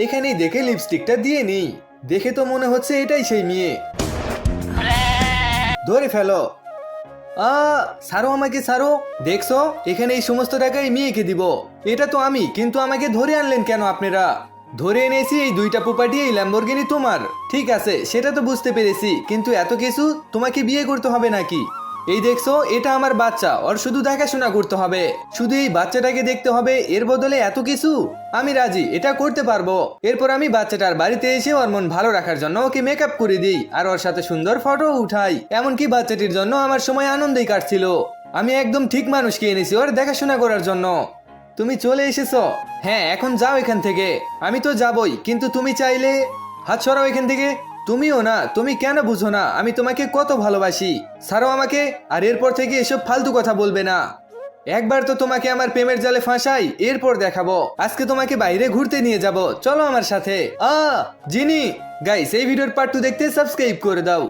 এখানেই দেখে লিপস্টিকটা দিয়ে নিই। দেখে তো মনে হচ্ছে এটাই সেই মেয়ে। ধরে ফেলো। ছাড়ো আমাকে, ছাড়ো। দেখছো, এখানে এই সমস্ত টাকা এই মেয়েকে দিব। এটা তো আমি, কিন্তু আমাকে ধরে আনলেন কেন আপনারা? ধরে এনেছি এই দুইটা প্রপার্টি, এই ল্যাম্বরগিনি তোমার। ঠিক আছে, সেটা তো বুঝতে পেরেছি, কিন্তু এত কিছু তোমাকে বিয়ে করতে হবে নাকি? এই দেখছো, এটা আমার বাচ্চা, ওর শুধু দেখাশোনা করতে হবে, শুধু এই বাচ্চাটাকে দেখতে হবে, এর বদলে এত কিছু? আমি রাজি, এটা করতে পারবো। এরপর আমি বাচ্চাটার বাড়িতে এসে ওর মন ভালো রাখার জন্য ওকে মেকআপ করে দিই, আর ওর সাথে সুন্দর ফটো উঠাই। এমনকি বাচ্চাটির জন্য আমার সময় আনন্দেই কাটছিল। আমি একদম ঠিক মানুষকে এনেছি ওর দেখাশোনা করার জন্য। তুমি চলে এসেছো? হ্যাঁ, এখন যাও এখান থেকে। আমি তো যাবই, কিন্তু তুমি চাইলে হাত সরাও এখান থেকে। তুমিও না, তুমি কেন বুঝো না আমি তোমাকে কত ভালোবাসি? ছাড়ো আমাকে, আর এরপর থেকে এসব ফালতু কথা বলবে না। একবার তো তোমাকে আমার প্রেমের জালে ফাঁসাই, এরপর দেখাবো। আজকে তোমাকে বাইরে ঘুরতে নিয়ে যাব, চলো আমার সাথে। জিনি। গাইস, এই ভিডিওর পার্ট 2 দেখতে সাবস্ক্রাইব করে দাও।